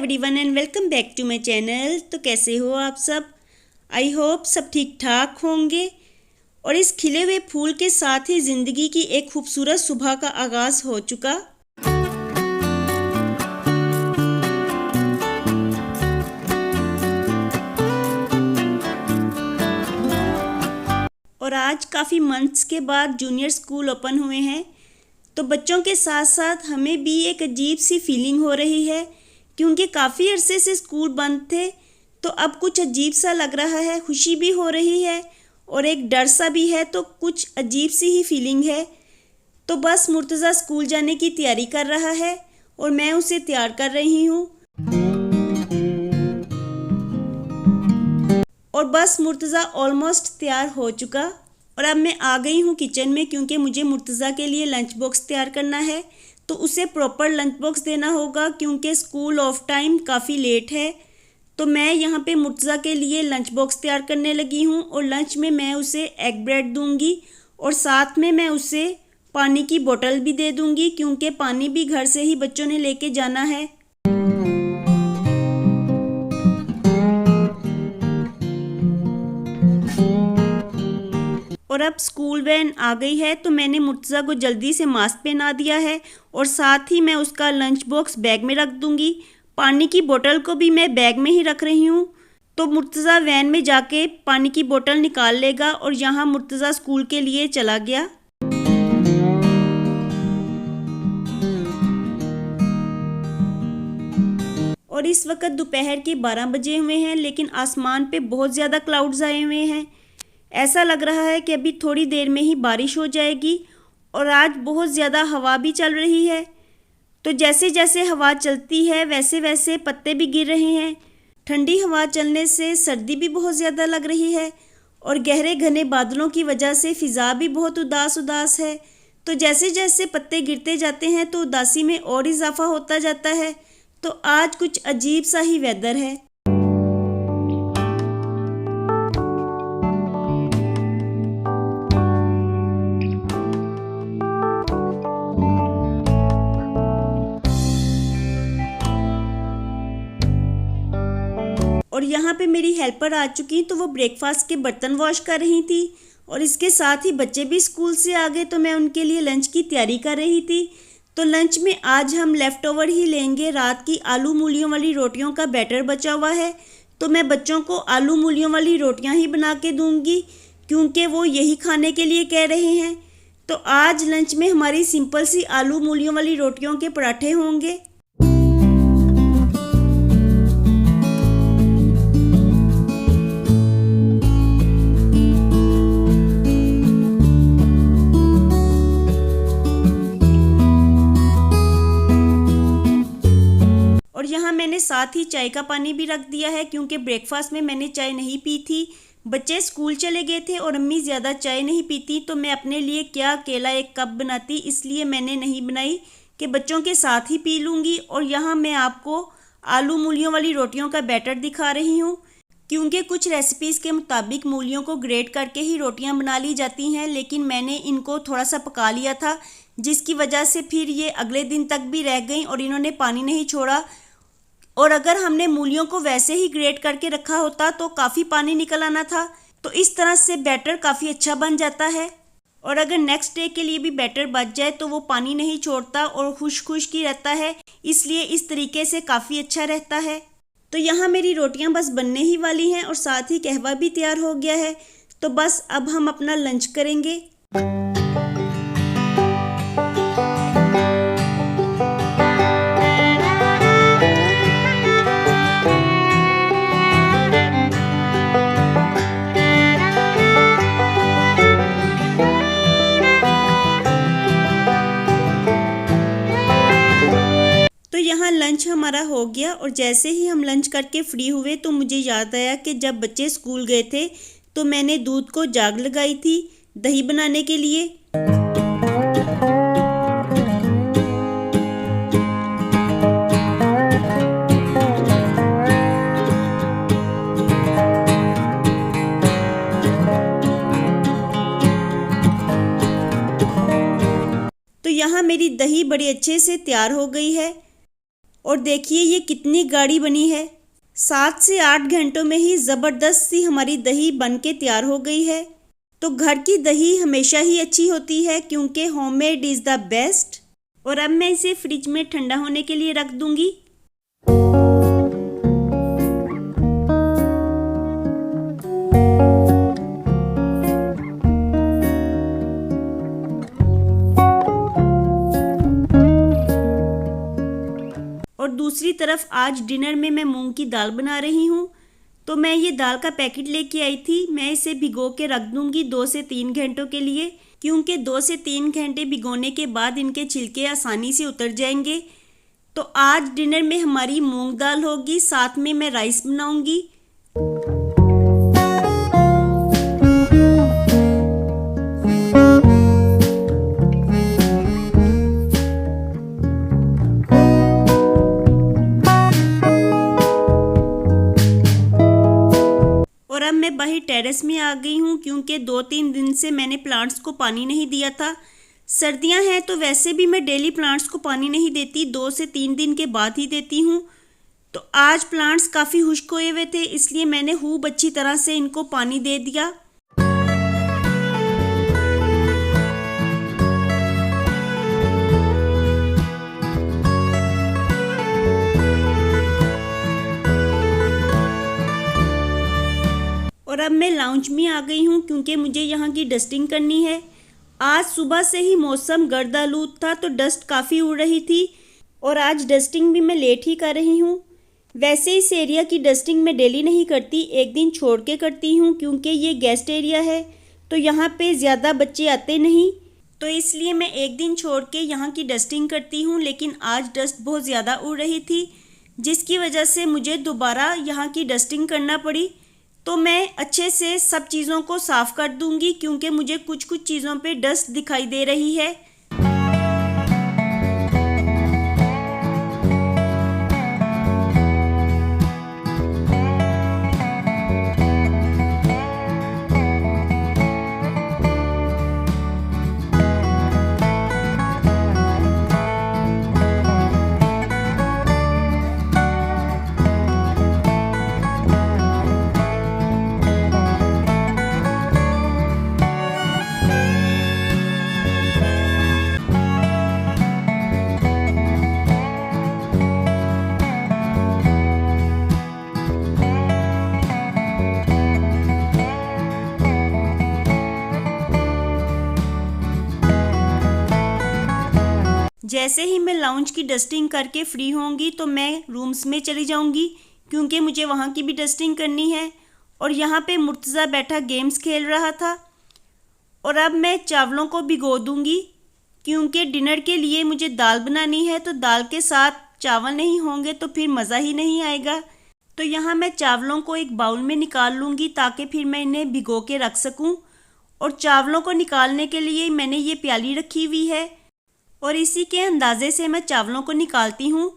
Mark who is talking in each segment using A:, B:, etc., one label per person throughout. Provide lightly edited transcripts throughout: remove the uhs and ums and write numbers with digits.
A: Everyone and welcome back to my channel. तो कैसे हो आप सब? आई होप सब ठीक ठाक होंगे। और इस खिले हुए फूल के साथ ही ज़िंदगी की एक खूबसूरत सुबह का आगाज़ हो चुका। और आज काफ़ी मंथ्स के बाद जूनियर स्कूल ओपन हुए हैं, तो बच्चों के साथ साथ हमें भी एक अजीब सी फीलिंग हो रही है क्योंकि काफ़ी अरसे से स्कूल बंद थे। तो अब कुछ अजीब सा लग रहा है, खुशी भी हो रही है और एक डर सा भी है, तो कुछ अजीब सी ही फीलिंग है। तो बस मुर्तज़ा स्कूल जाने की तैयारी कर रहा है और मैं उसे तैयार कर रही हूँ। और बस मुर्तज़ा ऑलमोस्ट तैयार हो चुका और अब मैं आ गई हूँ किचन में क्योंकि मुझे मुर्तज़ा के लिए लंच बॉक्स तैयार करना है। तो उसे प्रॉपर लंच बॉक्स देना होगा क्योंकि स्कूल ऑफ टाइम काफ़ी लेट है। तो मैं यहाँ पे मुर्तज़ा के लिए लंच बॉक्स तैयार करने लगी हूँ और लंच में मैं उसे एग ब्रेड दूँगी और साथ में मैं उसे पानी की बोतल भी दे दूँगी क्योंकि पानी भी घर से ही बच्चों ने लेके जाना है। और अब स्कूल वैन आ गई है तो मैंने मुर्तज़ा को जल्दी से मास्क पहना दिया है और साथ ही मैं उसका लंच बॉक्स बैग में रख दूंगी। पानी की बोतल को भी मैं बैग में ही रख रही हूँ। तो मुर्तज़ा वैन में जाके पानी की बोतल निकाल लेगा और यहाँ मुर्तज़ा स्कूल के लिए चला गया। और इस वक्त दोपहर के 12 बजे हुए हैं, लेकिन आसमान पे बहुत ज़्यादा क्लाउड्स आए हुए हैं। ऐसा लग रहा है कि अभी थोड़ी देर में ही बारिश हो जाएगी और आज बहुत ज़्यादा हवा भी चल रही है। तो जैसे जैसे हवा चलती है वैसे वैसे पत्ते भी गिर रहे हैं। ठंडी हवा चलने से सर्दी भी बहुत ज़्यादा लग रही है और गहरे घने बादलों की वजह से फ़िज़ा भी बहुत उदास उदास है। तो जैसे जैसे पत्ते गिरते जाते हैं तो उदासी में और इजाफा होता जाता है। तो आज कुछ अजीब सा ही वेदर है। और यहाँ पे मेरी हेल्पर आ चुकी, तो वो ब्रेकफास्ट के बर्तन वॉश कर रही थी और इसके साथ ही बच्चे भी स्कूल से आ गए तो मैं उनके लिए लंच की तैयारी कर रही थी। तो लंच में आज हम लेफ़्ट ओवर ही लेंगे। रात की आलू मूलियों वाली रोटियों का बैटर बचा हुआ है तो मैं बच्चों को आलू मूलियों वाली रोटियां ही बना के दूंगी क्योंकि वो यही खाने के लिए कह रहे हैं। तो आज लंच में हमारी सिंपल सी आलू मूलियों वाली रोटियों के पराठे होंगे। और यहाँ मैंने साथ ही चाय का पानी भी रख दिया है क्योंकि ब्रेकफास्ट में मैंने चाय नहीं पी थी। बच्चे स्कूल चले गए थे और अम्मी ज़्यादा चाय नहीं पीती तो मैं अपने लिए क्या अकेला एक कप बनाती, इसलिए मैंने नहीं बनाई कि बच्चों के साथ ही पी लूँगी। और यहाँ मैं आपको आलू मूलियों वाली रोटियों का बैटर दिखा रही हूँ क्योंकि कुछ रेसिपीज़ के मुताबिक मूलियों को ग्रेट करके ही रोटियाँ बना ली जाती हैं, लेकिन मैंने इनको थोड़ा सा पका लिया था जिसकी वजह से फिर ये अगले दिन तक भी रह गई और इन्होंने पानी नहीं छोड़ा। और अगर हमने मूलियों को वैसे ही ग्रेट करके रखा होता तो काफ़ी पानी निकल आना था। तो इस तरह से बैटर काफ़ी अच्छा बन जाता है और अगर नेक्स्ट डे के लिए भी बैटर बच जाए तो वो पानी नहीं छोड़ता और खुश्क खुश्क ही रहता है, इसलिए इस तरीके से काफ़ी अच्छा रहता है। तो यहाँ मेरी रोटियाँ बस बनने ही वाली हैं और साथ ही कहवा भी तैयार हो गया है। तो बस अब हम अपना लंच करेंगे। तो यहाँ लंच हमारा हो गया और जैसे ही हम लंच करके फ्री हुए तो मुझे याद आया कि जब बच्चे स्कूल गए थे तो मैंने दूध को जाग लगाई थी दही बनाने के लिए। तो यहाँ मेरी दही बड़े अच्छे से तैयार हो गई है। और देखिए ये कितनी गाढ़ी बनी है। 7 से 8 घंटों में ही ज़बरदस्त सी हमारी दही बन के तैयार हो गई है। तो घर की दही हमेशा ही अच्छी होती है क्योंकि होममेड इज़ द बेस्ट। और अब मैं इसे फ्रिज में ठंडा होने के लिए रख दूंगी। और दूसरी तरफ आज डिनर में मैं मूंग की दाल बना रही हूँ। तो मैं ये दाल का पैकेट लेके आई थी। मैं इसे भिगो के रख दूंगी 2 से 3 घंटों के लिए, क्योंकि 2 से 3 घंटे भिगोने के बाद इनके छिलके आसानी से उतर जाएंगे। तो आज डिनर में हमारी मूंग दाल होगी, साथ में मैं राइस बनाऊंगी। और अब मैं बाहर टेरेस में आ गई हूँ क्योंकि 2-3 दिन से मैंने प्लांट्स को पानी नहीं दिया था। सर्दियाँ हैं तो वैसे भी मैं डेली प्लांट्स को पानी नहीं देती, 2 से 3 दिन के बाद ही देती हूँ। तो आज प्लांट्स काफ़ी खुश्क हुए हुए थे, इसलिए मैंने खूब अच्छी तरह से इनको पानी दे दिया। और अब मैं लाउंज में आ गई हूँ क्योंकि मुझे यहाँ की डस्टिंग करनी है। आज सुबह से ही मौसम गर्द आलूद था तो डस्ट काफ़ी उड़ रही थी और आज डस्टिंग भी मैं लेट ही कर रही हूँ। वैसे इस एरिया की डस्टिंग मैं डेली नहीं करती, एक दिन छोड़ के करती हूँ क्योंकि ये गेस्ट एरिया है तो यहाँ पे ज़्यादा बच्चे आते नहीं, तो इसलिए मैं एक दिन छोड़ के यहाँ की डस्टिंग करती हूँ। लेकिन आज डस्ट बहुत ज़्यादा उड़ रही थी जिसकी वजह से मुझे दोबारा यहाँ की डस्टिंग करना पड़ी। तो मैं अच्छे से सब चीज़ों को साफ़ कर दूंगी क्योंकि मुझे कुछ कुछ चीज़ों पे डस्ट दिखाई दे रही है। जैसे ही मैं लाउंज की डस्टिंग करके फ्री होंगी तो मैं रूम्स में चली जाऊंगी क्योंकि मुझे वहाँ की भी डस्टिंग करनी है। और यहाँ पे मुर्तज़ा बैठा गेम्स खेल रहा था। और अब मैं चावलों को भिगो दूंगी क्योंकि डिनर के लिए मुझे दाल बनानी है, तो दाल के साथ चावल नहीं होंगे तो फिर मज़ा ही नहीं आएगा। तो यहाँ मैं चावलों को एक बाउल में निकाल लूँगी ताकि फिर मैं इन्हें भिगो के रख सकूँ। और चावलों को निकालने के लिए मैंने ये प्याली रखी हुई है और इसी के अंदाजे से मैं चावलों को निकालती हूँ।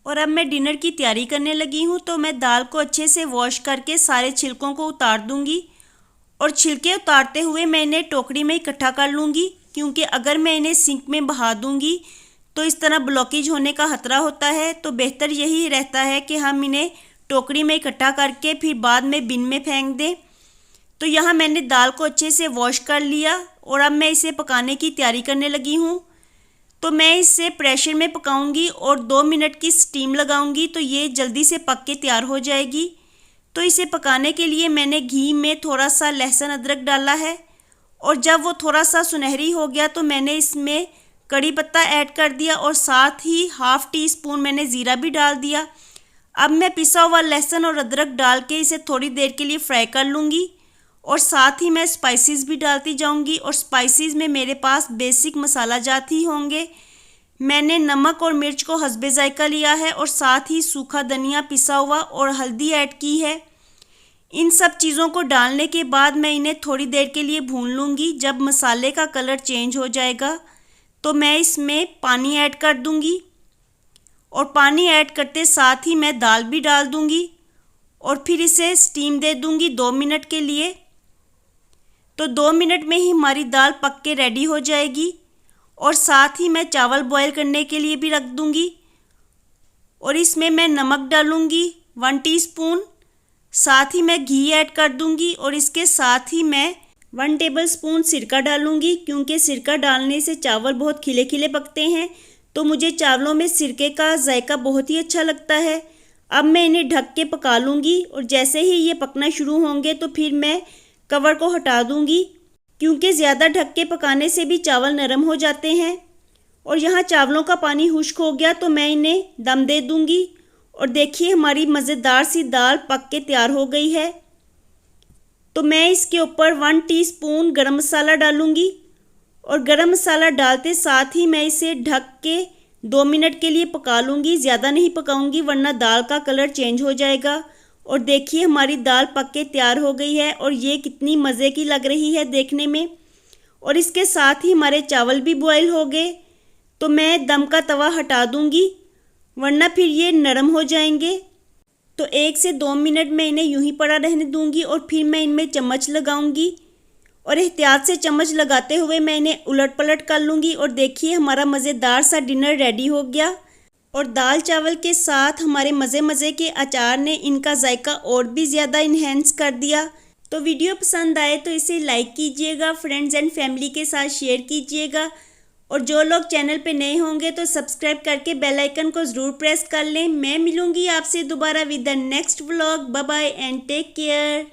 A: और अब मैं डिनर की तैयारी करने लगी हूँ। तो मैं दाल को अच्छे से वॉश करके सारे छिलकों को उतार दूँगी और छिलके उतारते हुए मैं इन्हें टोकरी में इकट्ठा कर लूँगी क्योंकि अगर मैं इन्हें सिंक में बहा दूँगी तो इस तरह ब्लॉकेज होने का खतरा होता है। तो बेहतर यही रहता है कि हम इन्हें टोकरी में इकट्ठा करके फिर बाद में बिन में फेंक दें। तो यहाँ मैंने दाल को अच्छे से वॉश कर लिया और अब मैं इसे पकाने की तैयारी करने लगी हूँ। तो मैं इसे प्रेशर में पकाऊंगी और 2 मिनट की स्टीम लगाऊंगी तो ये जल्दी से पक के तैयार हो जाएगी। तो इसे पकाने के लिए मैंने घी में थोड़ा सा लहसुन अदरक डाला है और जब वो थोड़ा सा सुनहरी हो गया तो मैंने इसमें कड़ी पत्ता ऐड कर दिया और साथ ही ½ टी स्पून मैंने ज़ीरा भी डाल दिया। अब मैं पिसा हुआ लहसुन और अदरक डाल के इसे थोड़ी देर के लिए फ्राई कर लूँगी और साथ ही मैं स्पाइसेस भी डालती जाऊंगी। और स्पाइसेस में मेरे पास बेसिक मसाला जात ही होंगे। मैंने नमक और मिर्च को हस्बे जायका लिया है और साथ ही सूखा धनिया पिसा हुआ और हल्दी ऐड की है। इन सब चीज़ों को डालने के बाद मैं इन्हें थोड़ी देर के लिए भून लूँगी। जब मसाले का कलर चेंज हो जाएगा तो मैं इसमें पानी ऐड कर दूँगी और पानी ऐड करते साथ ही मैं दाल भी डाल दूँगी और फिर इसे स्टीम दे दूँगी 2 मिनट के लिए। तो 2 मिनट में ही हमारी दाल पक के रेडी हो जाएगी और साथ ही मैं चावल बॉईल करने के लिए भी रख दूँगी और इसमें मैं नमक डालूँगी 1 टीस्पून, साथ ही मैं घी ऐड कर दूँगी और इसके साथ ही मैं 1 टेबलस्पून सिरका डालूँगी, क्योंकि सिरका डालने से चावल बहुत खिले खिले पकते हैं। तो मुझे चावलों में सिरके का जायका बहुत ही अच्छा लगता है। अब मैं इन्हें ढक के पका लूँगी और जैसे ही ये पकना शुरू होंगे तो फिर मैं कवर को हटा दूँगी, क्योंकि ज़्यादा ढक के पकाने से भी चावल नरम हो जाते हैं। और यहाँ चावलों का पानी खुश्क हो गया तो मैं इन्हें दम दे दूँगी और देखिए हमारी मज़ेदार सी दाल पक के तैयार हो गई है। तो मैं इसके ऊपर 1 टीस्पून गरम मसाला डालूँगी और गरम मसाला डालते साथ ही मैं इसे ढक के 2 मिनट के लिए पका लूँगी। ज़्यादा नहीं पकाऊँगी वरना दाल का कलर चेंज हो जाएगा। और देखिए हमारी दाल पक के तैयार हो गई है और ये कितनी मज़े की लग रही है देखने में। और इसके साथ ही हमारे चावल भी बॉयल हो गए। तो मैं दम का तवा हटा दूँगी वरना फिर ये नरम हो जाएंगे। तो 1 से 2 मिनट में इन्हें यूं ही पड़ा रहने दूँगी और फिर मैं इनमें चम्मच लगाऊंगी और एहतियात से चम्मच लगाते हुए मैं इन्हें उलट पलट कर लूँगी। और देखिए हमारा मज़ेदार सा डिनर रेडी हो गया और दाल चावल के साथ हमारे मज़े के अचार ने इनका जायका और भी ज़्यादा इन्हेंस कर दिया। तो वीडियो पसंद आए तो इसे लाइक कीजिएगा, फ्रेंड्स एंड फैमिली के साथ शेयर कीजिएगा और जो लोग चैनल पे नए होंगे तो सब्सक्राइब करके बेल आइकन को ज़रूर प्रेस कर लें। मैं मिलूँगी आपसे दोबारा with the next vlog. Bye bye and take care.